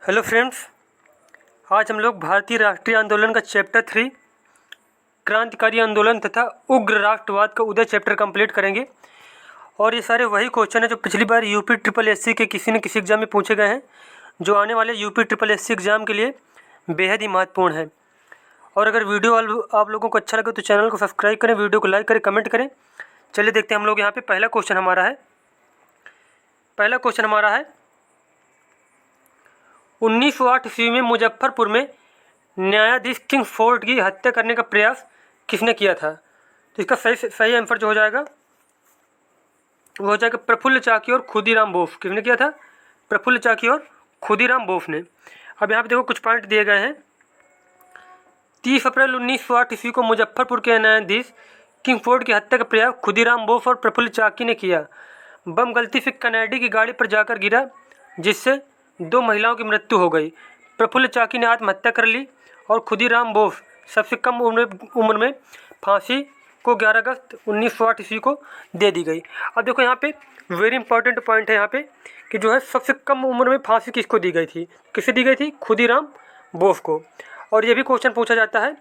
Hello friends, आज हम लोग भारतीय राष्ट्रीय आंदोलन का चैप्टर 3 क्रांतिकारी आंदोलन तथा उग्र राष्ट्रवाद का उदय चैप्टर कंप्लीट करेंगे। और ये सारे वही क्वेश्चन है जो पिछली बार यूपी ट्रिपल एससी के किसी न किसी एग्जाम में पूछे गए हैं, जो आने वाले यूपी ट्रिपल एससी एग्जाम के लिए बेहद ही महत्वपूर्ण है। और अगर वीडियो आप लोगों को अच्छा लगे तो चैनल को सब्सक्राइब करें, वीडियो को लाइक करें, कमेंट करें। चलिए देखते हैं हम लोग यहाँ पे पहला क्वेश्चन हमारा है 1908 ईस्वी में मुजफ्फरपुर में न्यायाधीश किंगफोर्ड की हत्या करने का प्रयास किसने किया था। तो इसका सही आंसर जो हो जाएगा वो हो जाएगा प्रफुल्ल चाकी और खुदीराम बोस। किसने किया था? प्रफुल्ल चाकी और खुदीराम बोस ने। अब यहाँ पे देखो कुछ पॉइंट दिए गए हैं। 30 अप्रैल 1908 ईस्वी को मुजफ्फरपुर के न्यायाधीश किंगफोर्ड की हत्या का प्रयास खुदीराम बोस और प्रफुल्ल चाकी ने किया। बम गलती से कनेडी की गाड़ी पर जाकर गिरा, जिससे 2 महिलाओं की मृत्यु हो गई। प्रफुल्ल चाकी ने आत्महत्या कर ली और खुदीराम बोस सबसे कम उम्र में फांसी को 11 अगस्त 1908 ईस्वी को दे दी गई। अब देखो यहाँ पे वेरी इंपॉर्टेंट पॉइंट है यहाँ पे कि जो है सबसे कम उम्र में फांसी किसको दी गई थी? किसे दी गई थी? खुदीराम बोस को। और ये भी क्वेश्चन पूछा जाता है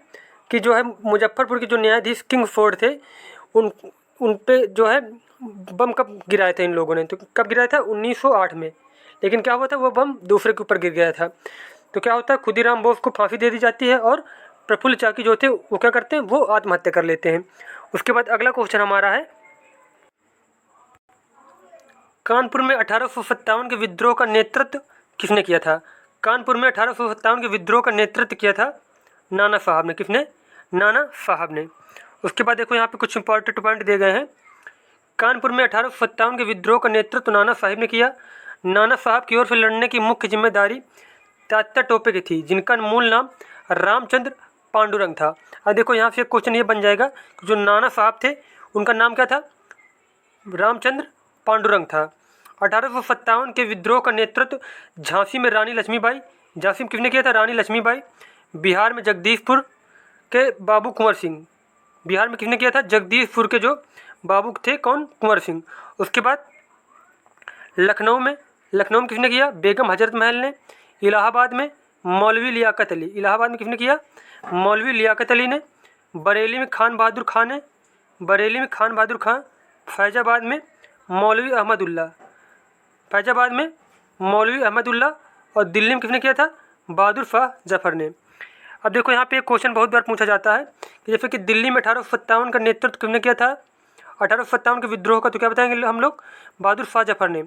कि जो है मुजफ्फरपुर के जो न्यायाधीश किंगफोर्ड थे उन पे जो है बम कब गिराए थे इन लोगों ने? तो कब गिराया था? 1908 में। लेकिन क्या हुआ था, वो बम दूसरे के ऊपर गिर गया था। तो क्या होता है, खुदीराम बोस को फांसी दे दी जाती है और प्रफुल्ल चाकी जो थे वो क्या करते हैं, वो आत्महत्या कर लेते हैं। उसके बाद अगला क्वेश्चन हमारा है कानपुर में 1857 के विद्रोह का नेतृत्व किसने किया था? कानपुर में 1857 के विद्रोह का नेतृत्व किया था नाना साहब ने। किसने? नाना साहब ने। उसके बाद देखो यहाँ पे कुछ इंपॉर्टेंट पॉइंट दिए गए हैं। कानपुर में 1857 के विद्रोह का नेतृत्व नाना साहब ने किया। नाना साहब की ओर से लड़ने की मुख्य जिम्मेदारी तात्या टोपे की थी, जिनका मूल नाम रामचंद्र पांडुरंग था। अब देखो यहाँ से एक क्वेश्चन ये बन जाएगा कि जो नाना साहब थे उनका नाम क्या था? रामचंद्र पांडुरंग था। 1857 के विद्रोह का नेतृत्व झांसी में रानी लक्ष्मीबाई, झांसी में किसने किया था? रानी लक्ष्मीबाई। बिहार में जगदीशपुर के बाबू कुंवर सिंह, बिहार में किसने किया था? जगदीशपुर के जो बाबू थे कौन? कुंवर सिंह। उसके बाद लखनऊ में किसने किया? बेगम हजरत महल ने। इलाहाबाद में मौलवी लियाकत अली, इलाहाबाद में किसने किया? मौलवी लियाकत अली ने। बरेली में खान बहादुर खान ने, बरेली में खान बहादुर खान। फैजाबाद में मौलवी अहमदुल्ला, फैजाबाद में मौलवी अहमदुल्ला। और दिल्ली में किसने किया था? बहादुर शाह जफर ने। अब देखो यहाँ पे एक क्वेश्चन बहुत बार पूछा जाता है कि जैसे कि दिल्ली में 1857 का नेतृत्व किसने किया था? 1857 के विद्रोह का, तो क्या बताएंगे हम लोग? बहादुर शाह जफर ने।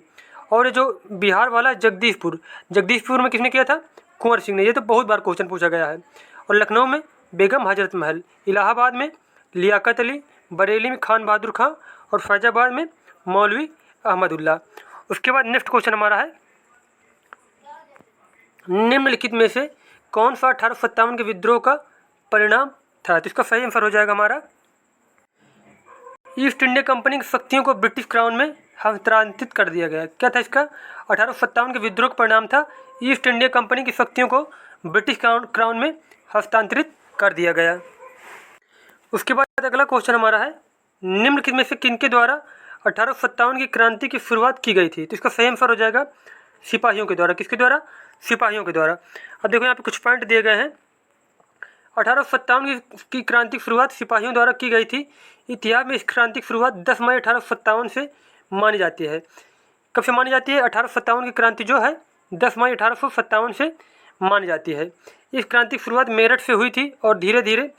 और ये जो बिहार वाला जगदीशपुर में किसने किया था? कुंवर सिंह ने। ये तो बहुत बार क्वेश्चन पूछा गया है। और लखनऊ में बेगम हजरत महल, इलाहाबाद में लियाकत अली, बरेली में खान बहादुर खां और फैजाबाद में मौलवी अहमदुल्ला। उसके बाद नेक्स्ट क्वेश्चन हमारा है निम्नलिखित में से कौन सा 1857 के विद्रोह का परिणाम था? तो इसका सही आंसर हो जाएगा हमारा ईस्ट इंडिया कंपनी की शक्तियों को ब्रिटिश क्राउन में हस्तांतरित कर दिया गया। क्या था इसका? 1857 के विद्रोह का परिणाम था ईस्ट इंडिया कंपनी की शक्तियों को ब्रिटिश क्राउन में हस्तांतरित कर दिया गया। उसके बाद अगला क्वेश्चन हमारा है निम्नलिखित में से किनके द्वारा 1857 की क्रांति की शुरुआत की गई थी? तो इसका सही आंसर हो जाएगा सिपाहियों के द्वारा। किसके द्वारा? सिपाहियों के द्वारा। अब देखो यहाँ पे कुछ पॉइंट दिए गए हैं। 1857 की क्रांति की शुरुआत सिपाहियों द्वारा की गई थी। इतिहास में इस क्रांति की शुरुआत 10 मई 1857 से मानी जाती है। कब से मानी जाती है? 1857 की क्रांति जो है 10 मई 1857 से मानी जाती है। इस क्रांति की शुरुआत मेरठ से हुई थी और धीरे धीरे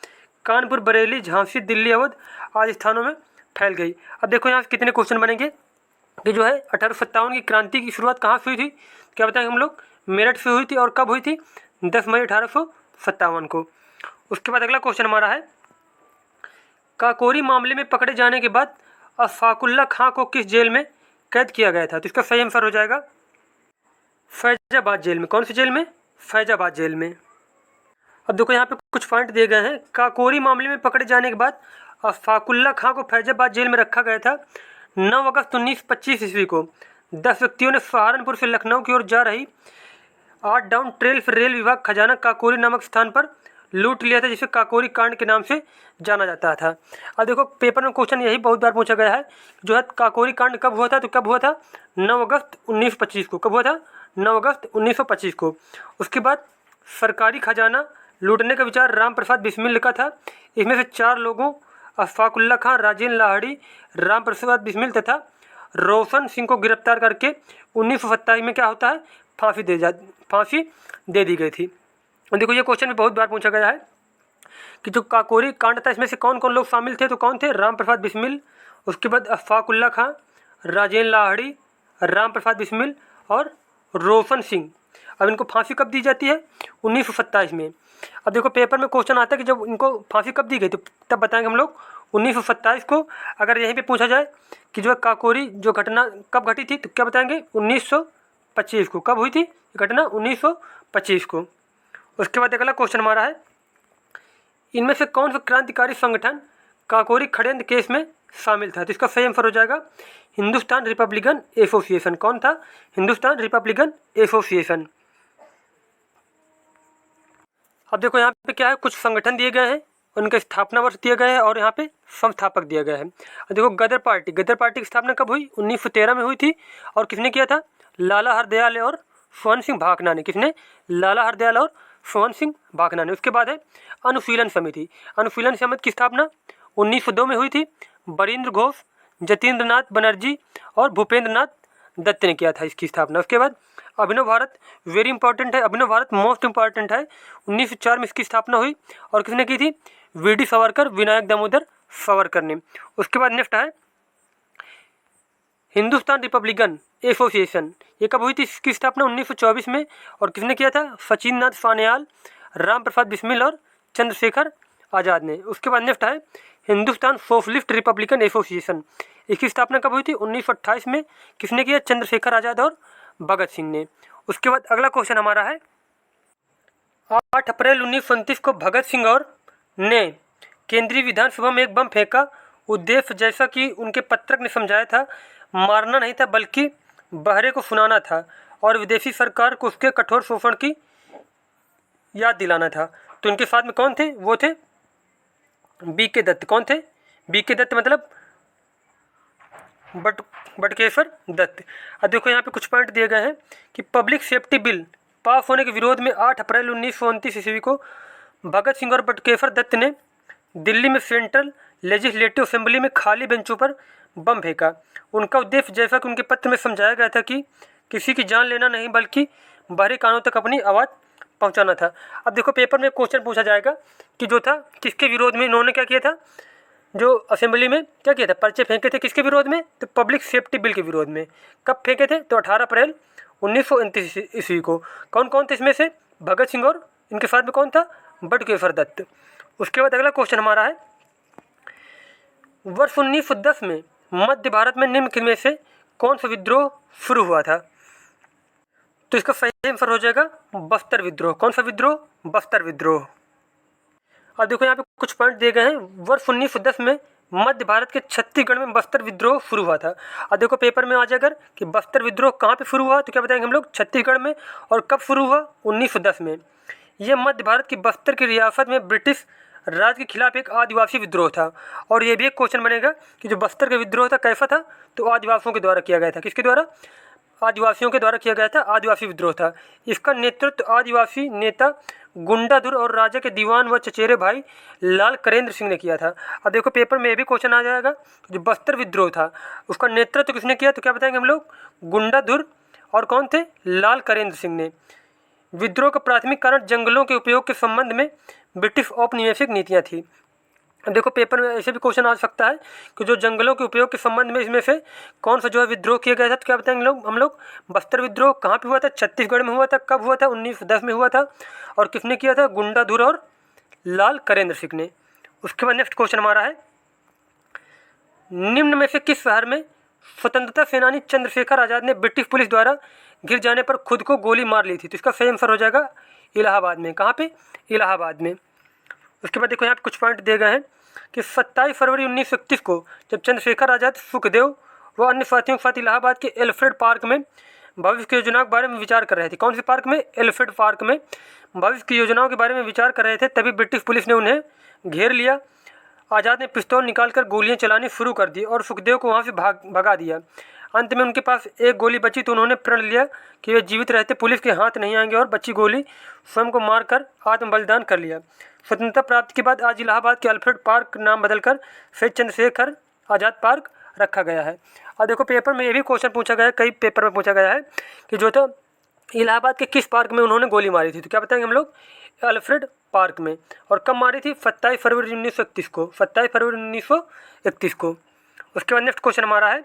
कानपुर, बरेली, झांसी, दिल्ली, अवध आदि स्थानों में फैल गई। अब देखो यहाँ से कितने क्वेश्चन बनेंगे कि जो है 1857 की क्रांति की शुरुआत कहाँ से हुई थी? क्या बताएंगे हम लोग? मेरठ से हुई थी। और कब हुई थी? 10 मई 1857 को। उसके बाद अगला क्वेश्चन हमारा है काकोरी मामले में पकड़े जाने के बाद अशफाकुल्ला खां को किस जेल में कैद किया गया था? तो इसका सही आंसर हो जाएगा फैजाबाद जेल में। कौन सी जेल में? फैजाबाद जेल में। अब देखो यहाँ पे कुछ पॉइंट दिए गए हैं। काकोरी मामले में पकड़े जाने के बाद अशफाकुल्ला खां को फैजाबाद जेल में रखा गया था। 9 अगस्त 1925 ईस्वी को 10 व्यक्तियों ने सहारनपुर से लखनऊ की ओर जा रही 8 डाउन ट्रेल फिर रेल विभाग खजाना काकोरी नामक स्थान पर लूट लिया था, जिसे काकोरी कांड के नाम से जाना जाता था। अब देखो पेपर में क्वेश्चन यही बहुत बार पूछा गया है जो है काकोरी कांड कब हुआ था? तो कब हुआ था? 9 अगस्त 1925 को। कब हुआ था? 9 अगस्त 1925 को। उसके बाद सरकारी खजाना लूटने का विचार राम प्रसाद बिस्मिल का था। इसमें से 4 लोगों अशफाकुल्ला खां, राजेंद्र लाहिड़ी, राम प्रसाद बिस्मिल तथा रोशन सिंह को गिरफ्तार करके 1927 में क्या होता है, फांसी दे दी गई थी। देखो ये क्वेश्चन भी बहुत बार पूछा गया है कि जो काकोरी कांड था इसमें से कौन कौन लोग शामिल थे, तो कौन थे, राम प्रसाद बिस्मिल, उसके बाद अशफाकुल्ला खां, राजेंद्र लाहिड़ी, राम प्रसाद बिस्मिल और रोशन सिंह। अब इनको फांसी कब दी जाती है, 1927 में। अब देखो पेपर में क्वेश्चन आता है कि जब इनको फांसी कब दी गई, तो तब बताएंगे हम लोग 1927 को। अगर यहीं पे पूछा जाए कि जो काकोरी जो घटना कब घटी थी, तो क्या बताएंगे, 1925 को। कब हुई थी घटना, 1925 को। उसके बाद अगला क्वेश्चन हमारा है, इनमें से कौन सा क्रांतिकारी संगठन काकोरी षड्यंत्र केस में शामिल था, तो इसका सही आंसर हो जाएगा हिंदुस्तान रिपब्लिकन एसोसिएशन। कौन था, हिंदुस्तान रिपब्लिकन एसोसिएशन। अब देखो यहाँ पे क्या है, कुछ संगठन दिए गए हैं, उनके स्थापना वर्ष दिए गए हैं और यहाँ पे संस्थापक दिया गया है। देखो गदर पार्टी की स्थापना कब हुई, 1913 में हुई थी। और किसने किया था, लाला हरदयाल और सोहन सिंह भाकना ने। किसने, लाला हरदयाल और सोहन सिंह भाकना ने। उसके बाद है अनुशीलन समिति की स्थापना 1902 में हुई थी। बरिंद्र घोष, जतीन्द्र नाथ बनर्जी और भूपेंद्र नाथ दत्त ने किया था इसकी स्थापना। उसके बाद अभिनव भारत, वेरी इंपॉर्टेंट है, अभिनव भारत मोस्ट इंपॉर्टेंट है, 1904 में इसकी स्थापना हुई। और किसने की थी, वीडी सावरकर, विनायक दामोदर सावरकर ने। उसके बाद नेक्स्ट है हिंदुस्तान रिपब्लिकन एसोसिएशन। ये कब हुई थी इसकी स्थापना, 1924 में। और किसने किया था, सचिन नाथ सान्याल, राम प्रसाद बिस्मिल और चंद्रशेखर आज़ाद ने। उसके बाद नेक्स्ट है हिंदुस्तान सोशलिस्ट रिपब्लिकन एसोसिएशन। इसकी स्थापना कब हुई थी, 1928 में। किसने किया, चंद्रशेखर आज़ाद और भगत सिंह ने। उसके बाद अगला क्वेश्चन हमारा है, 8 अप्रैल 1929 को भगत सिंह और ने केंद्रीय विधानसभा में एक बम फेंका। उद्देश्य, जैसा कि उनके पत्रक ने समझाया था, मारना नहीं था बल्कि बहरे को सुनाना था और विदेशी सरकार को उसके कठोर शोषण की याद दिलाना था। तो इनके साथ में कौन थे, वो थे बीके दत्त। कौन थे, बीके दत्त मतलब बटुकेश्वर दत्त। अब देखो यहाँ पे कुछ पॉइंट दिए गए हैं कि पब्लिक सेफ्टी बिल पास होने के विरोध में 8 अप्रैल 1929 ईस्वी को भगत सिंह और बटुकेश्वर दत्त ने दिल्ली में सेंट्रल लेजिस्लेटिव असेंबली में खाली बेंचों पर बम फेंका। उनका उद्देश्य, जैसा कि उनके पत्र में समझाया गया था, कि किसी की जान लेना नहीं बल्कि बाहरी कानों तक अपनी आवाज़ पहुंचाना था। अब देखो पेपर में क्वेश्चन पूछा जाएगा कि जो था किसके विरोध में इन्होंने क्या किया था, जो असेंबली में क्या किया था, पर्चे फेंके थे, किसके विरोध में, तो पब्लिक सेफ्टी बिल के विरोध में। कब फेंके थे, तो 18 अप्रैल 1929 ईस्वी को। कौन कौन थे इसमें से, भगत सिंह और इनके साथ में कौन था, बटुकेश्वर दत्त। उसके बाद अगला क्वेश्चन हमारा है, वर्ष 1910 में मध्य भारत में निम्न में से कौन सा विद्रोह शुरू हुआ था, तो इसका सही आंसर हो जाएगा बस्तर विद्रोह। कौन सा विद्रोह, बस्तर विद्रोह। और देखो यहाँ पे कुछ पॉइंट दिए गए हैं, वर्ष 1910 में मध्य भारत के छत्तीसगढ़ में बस्तर विद्रोह शुरू हुआ था। और देखो पेपर में आ जाएगा कि बस्तर विद्रोह कहाँ पे शुरू हुआ, तो क्या बताएंगे हम लोग, छत्तीसगढ़ में। और कब शुरू हुआ, 1910 में। ये मध्य भारत की बस्तर की रियासत में ब्रिटिश राज के खिलाफ एक आदिवासी विद्रोह था। और ये भी एक क्वेश्चन बनेगा कि जो बस्तर का विद्रोह था कैसा था, तो आदिवासियों के द्वारा किया गया था। किसके द्वारा, आदिवासियों के द्वारा किया गया था, आदिवासी विद्रोह था। इसका नेतृत्व आदिवासी नेता गुंडाधुर और राजा के दीवान व चचेरे भाई लाल करेंद्र सिंह ने किया था। अब देखो पेपर में ये भी क्वेश्चन आ जाएगा, जो बस्तर विद्रोह था उसका नेतृत्व किसने किया, तो क्या बताएंगे हम लोग, गुंडाधुर और कौन थे, लाल करेंद्र सिंह ने। विद्रोह का प्राथमिक कारण जंगलों के उपयोग के संबंध में ब्रिटिश औपनिवेशिक नीतियाँ थी। देखो पेपर में ऐसे भी क्वेश्चन आ सकता है कि जो जंगलों के उपयोग के संबंध में इसमें से कौन सा जो है विद्रोह किया गया था, तो क्या बताएंगे हम लोग बस्तर विद्रोह कहाँ पे हुआ था, छत्तीसगढ़ में हुआ था। कब हुआ था, 1910 में हुआ था। और किसने किया था, गुंडाधुर और लाल करेंद्र सिंह ने। उसके बाद नेक्स्ट क्वेश्चन हमारा है, निम्न में से किस शहर में स्वतंत्रता सेनानी चंद्रशेखर आज़ाद ने ब्रिटिश पुलिस द्वारा घिर जाने पर खुद को गोली मार ली थी, तो इसका सही आंसर हो जाएगा इलाहाबाद में। कहाँ पे, इलाहाबाद में। उसके बाद देखो यहाँ पे कुछ पॉइंट दिए गए हैं कि 27 फरवरी 1931 को जब चंद्रशेखर आज़ाद, सुखदेव व अन्य साथियों के साथ इलाहाबाद के एल्फ्रेड पार्क में भविष्य की योजनाओं के बारे में विचार कर रहे थे। कौन से पार्क में, एल्फ्रेड पार्क में भविष्य की योजनाओं के बारे में विचार कर रहे थे, तभी ब्रिटिश पुलिस ने उन्हें घेर लिया। आज़ाद ने पिस्तौल निकालकर गोलियां चलानी शुरू कर दी और सुखदेव को वहाँ से भगा दिया। अंत में उनके पास एक गोली बची तो उन्होंने प्रण लिया कि वे जीवित रहते पुलिस के हाथ नहीं आएंगे और बची गोली स्वयं को मारकर आत्म बलिदान कर लिया। स्वतंत्रता प्राप्ति के बाद आज इलाहाबाद के अल्फ्रेड पार्क नाम बदलकर शहीद चंद्रशेखर आज़ाद पार्क रखा गया है। और देखो पेपर में ये भी क्वेश्चन पूछा गया है, कई पेपर में पूछा गया है कि जो था इलाहाबाद के किस पार्क में उन्होंने गोली मारी थी, तो क्या बताएंगे हम लोग, अल्फ्रेड पार्क में। और कब मारी थी, 27 फरवरी 1931 को, 27 फरवरी 1931 को। उसके बाद नेक्स्ट क्वेश्चन हमारा है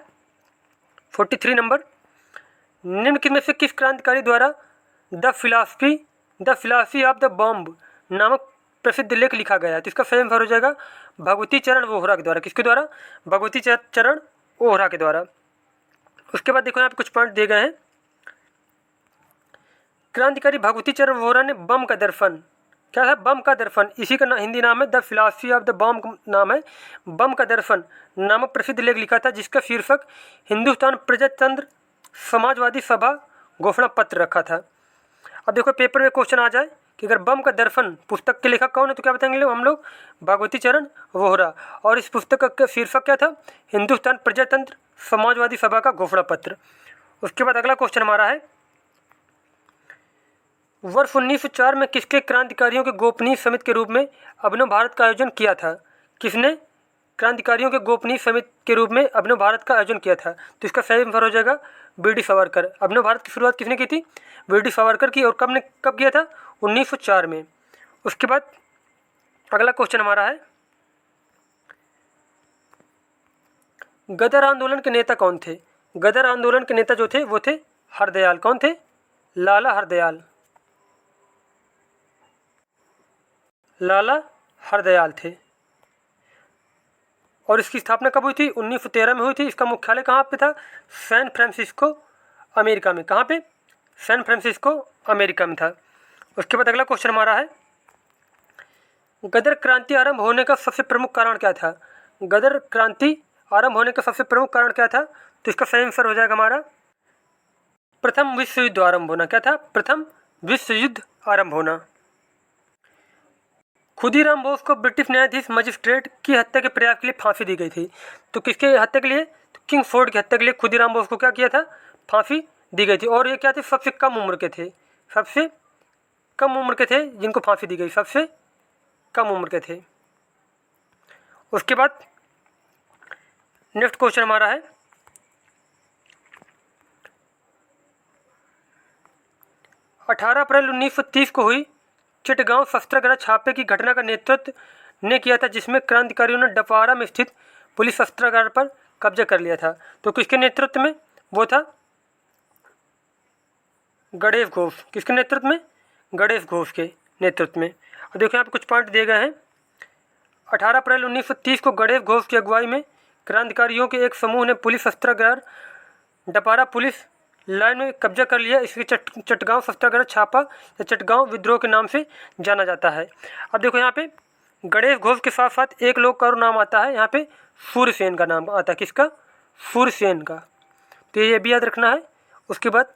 43 नंबर, निम्न में से किस क्रांतिकारी द्वारा the philosophy of the bomb नामक प्रसिद्ध लेख लिखा गया है, तो इसका सही आंसर हो जाएगा भगवती चरण वोहरा के द्वारा। किसके द्वारा, भगवती चरण वोहरा के द्वारा। उसके बाद देखो यहाँ पे कुछ पॉइंट दिए गए हैं। क्रांतिकारी भगवती चरण वोहरा ने बम का दर्पण, क्या है, बम का दर्पण, इसी का हिंदी नाम है the philosophy of the bomb नाम है, बम का दर्पण नामक प्रसिद्ध लेख लिखा था, जिसका शीर्षक हिंदुस्तान प्रजातंत्र समाजवादी सभा घोषणा पत्र रखा था। अब देखो पेपर में क्वेश्चन आ जाए कि अगर बम का दर्पण पुस्तक के लेखक कौन है, तो क्या बताएंगे हम लोग, भगवती चरण वोहरा। और इस पुस्तक का शीर्षक क्या था, हिंदुस्तान प्रजातंत्र समाजवादी सभा का घोषणा पत्र। उसके बाद अगला क्वेश्चन हमारा है, वर्ष 1904 में किसके क्रांतिकारियों के गोपनीय समिति के रूप में अभिनव भारत का आयोजन किया था, किसने क्रांतिकारियों के गोपनीय समिति के रूप में अभिनव भारत का आयोजन किया था, तो इसका सही आंसर हो जाएगा वी डी सावरकर। अभिनव भारत की शुरुआत किसने की थी, वी डी सावरकर की, और कब किया था, 1904 में। उसके बाद अगला क्वेश्चन हमारा है, गदर आंदोलन के नेता कौन थे। गदर आंदोलन के नेता जो थे वो थे हरदयाल, कौन थे, लाला हरदयाल, लाला हरदयाल थे। और इसकी स्थापना कब हुई थी, 1913 में हुई थी। इसका मुख्यालय कहाँ पे था, सैन फ्रांसिस्को अमेरिका में। कहाँ पे, सैन फ्रांसिस्को अमेरिका में था। उसके बाद अगला क्वेश्चन हमारा है, गदर क्रांति आरंभ होने का सबसे प्रमुख कारण क्या था। गदर क्रांति आरंभ होने का सबसे प्रमुख कारण क्या था, तो इसका सही आंसर हो जाएगा हमारा प्रथम विश्व युद्ध आरंभ होना। क्या था, प्रथम विश्व युद्ध आरंभ होना। खुदीराम बोस को ब्रिटिश न्यायाधीश मजिस्ट्रेट की हत्या के प्रयास के लिए फांसी दी गई थी, तो किसके हत्या के लिए, तो किंगफोर्ड की हत्या के लिए खुदीराम बोस को क्या किया था, फांसी दी गई थी। और ये क्या थे, सबसे कम उम्र के थे, सबसे कम उम्र के थे जिनको फांसी दी गई, सबसे कम उम्र के थे। उसके बाद नेक्स्ट क्वेश्चन हमारा है, अठारह अप्रैल 1930 को हुई चिटगांव शस्त्रागार छापे की घटना का नेतृत्व ने किया था, जिसमें क्रांतिकारियों ने डपारा में स्थित पुलिस शस्त्रागार पर कब्जा कर लिया था, तो किसके नेतृत्व में, वो था गणेश घोष। किसके नेतृत्व में, गणेश घोष के नेतृत्व में। और देखो यहाँ पे कुछ पॉइंट दिए गए हैं। 18 अप्रैल 1930 को गणेश घोष की अगुवाई में क्रांतिकारियों के एक समूह ने पुलिस शस्त्रागार डपारा पुलिस लाइन में कब्जा कर लिया। इसके चटगांव शस्त्रागार छापा या चटगांव विद्रोह के नाम से जाना जाता है। अब देखो यहाँ पे गणेश घोष के साथ साथ एक लोग का और नाम आता है, यहाँ पे सूर्यसेन का नाम आता है। किसका, सूर्यसेन का, तो ये भी याद रखना है। उसके बाद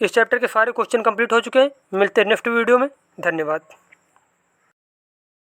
इस चैप्टर के सारे क्वेश्चन कंप्लीट हो चुके हैं। मिलते हैं नेक्स्ट वीडियो में। धन्यवाद।